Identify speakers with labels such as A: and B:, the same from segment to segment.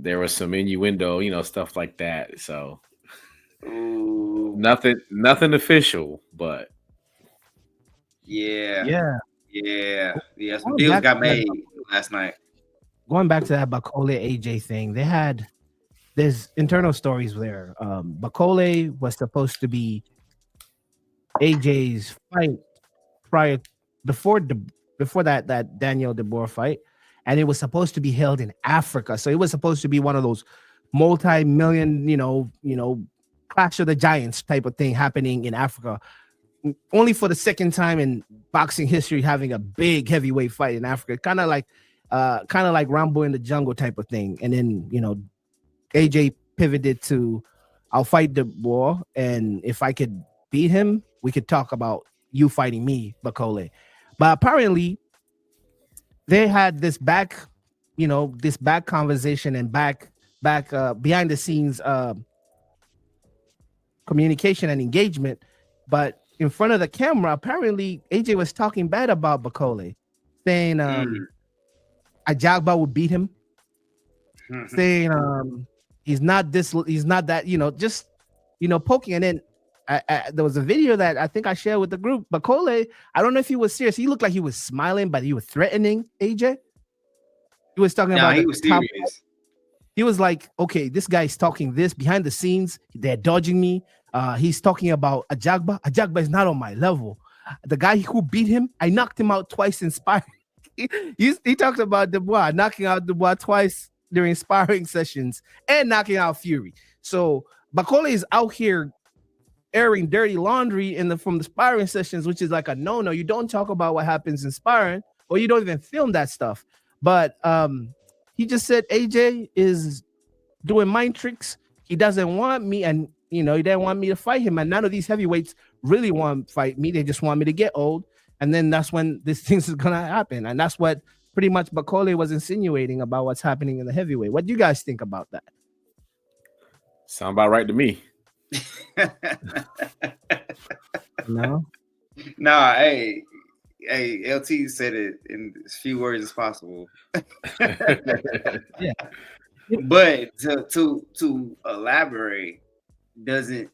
A: there was some innuendo, stuff like that. So
B: Ooh,
A: nothing official, but
B: yeah,
C: Yeah.
B: yeah. Some
C: Going
B: deals
C: back to
B: got
C: that,
B: made last night.
C: Bakole AJ thing, there's internal stories there. Bakole was supposed to be AJ's fight prior before the before that Daniel DeBoer fight, and it was supposed to be held in Africa. So it was supposed to be one of those multi-million, Clash of the Giants type of thing happening in Africa. Only for the second time in boxing history having a big heavyweight fight in Africa, kind of like Rambo in the Jungle type of thing. And then AJ pivoted to I'll fight the war, and if I could beat him, we could talk about you fighting me, Bakole. But apparently, they had this back conversation and back behind the scenes communication and engagement. But in front of the camera, apparently AJ was talking bad about Bakole, saying
B: Mm.
C: Ajagba would beat him, saying he's not that, just poking. And then there was a video that I think I shared with the group. Bakole, I don't know if he was serious. He looked like he was smiling, but he was threatening AJ. He was talking
B: Nah,
C: about
B: he
C: the
B: was
C: top.
B: serious.
C: He was like, okay, this guy's talking this behind the scenes. They're dodging me. He's talking about Ajagba. Ajagba is not on my level. The guy who beat him, I knocked him out twice in sparring. he talked about Dubois, knocking out Dubois twice during sparring sessions and knocking out Fury. So Bakole is out here airing dirty laundry from the sparring sessions, which is like a no-no. You don't talk about what happens in sparring, or you don't even film that stuff. But he just said AJ is doing mind tricks. He doesn't want me, and he didn't want me to fight him. And none of these heavyweights really want to fight me. They just want me to get old, and then that's when this things is gonna happen. And that's what pretty much Bakole was insinuating about what's happening in the heavyweight. What do you guys think about that?
A: sound about right to me.
C: No.
B: Nah, hey, LT said it in as few words as possible.
C: Yeah.
B: But to elaborate, doesn't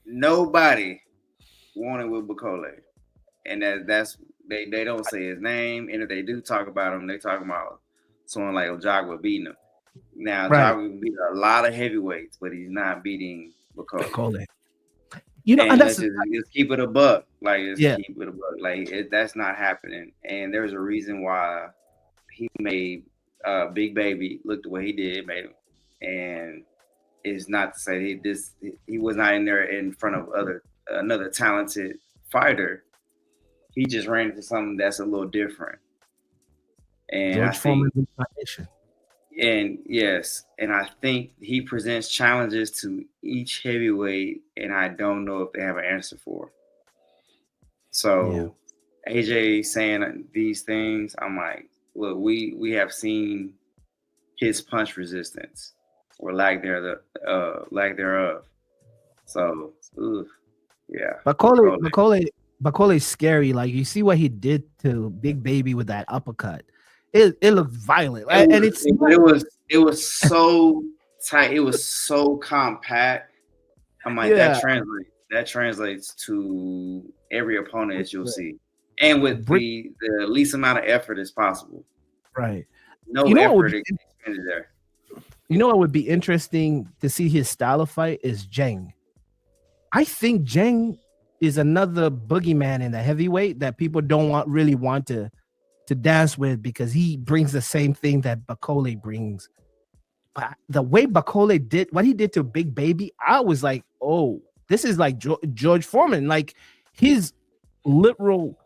B: nobody want it with Bakole, and that's they don't say his name, and if they do talk about him, they talk about someone like Ojagwa beating him. Now
C: Right.
B: Ojagwa beat a lot of heavyweights, but he's not beating Bakole.
C: Bakole. And
B: And
C: that's
B: let's keep it a buck. Like let's
C: yeah.
B: keep it a buck. Like that's not happening. And there's a reason why he made Big Baby look the way he did, made him. And it's not to say he was not in there in front of another talented fighter. He just ran into something that's a little different. And I
C: George Foreman
B: think
C: incarnation.
B: and yes, and I think he presents challenges to each heavyweight, and I don't know if they have an answer for.
C: Yeah.
B: So AJ saying these things, I'm like, look, we have seen his punch resistance or lack thereof. So, yeah,
C: Bakole,
B: Bakole.
C: Bakole, Bakole is scary. Like you see what he did to Big Baby with that uppercut. It looked violent,
B: It
C: and
B: was,
C: it's
B: it, it was it was so tight. It was so compact. I'm like
C: yeah,
B: that translates to every opponent that you'll see, and with
C: brick
B: the least amount of effort as possible.
C: right.
B: No
C: You know what would
B: effort
C: be
B: expended there.
C: interesting to see his style of fight is Jeng. I think Jeng is another boogeyman in the heavyweight that people don't really want to dance with because he brings the same thing that Bakole brings. But the way Bakole did what he did to Big Baby, I was like, oh, this is like George Foreman. Like his literal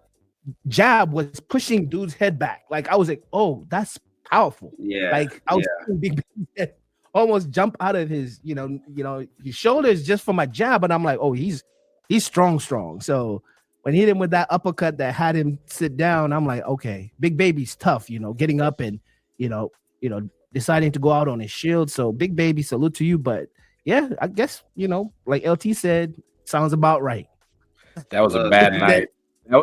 C: jab was pushing dude's head back. Like I was like, oh, that's powerful.
B: Yeah,
C: Like I was
B: yeah.
C: seeing Big Baby's head almost jump out of his shoulders just from my jab, and I'm like, oh, he's strong. So when he hit him with that uppercut that had him sit down, I'm like, okay, Big Baby's tough. Getting up and you know, deciding to go out on his shield. So Big Baby, salute to you. But yeah, I guess like LT said, sounds about right.
A: That was a
B: Look,
A: bad
B: man,
A: night.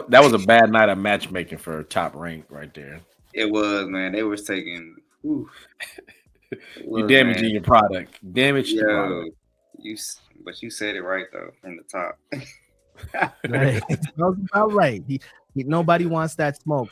A: That was a bad night of matchmaking for Top Rank right there.
B: it was man. They was taking. Whew.
A: You
B: Look,
A: damaging
B: man,
A: your product. Damage the
B: yo,
A: product.
B: but you said it right though from the top.
C: Right. Sounds about right. Nobody wants that smoke.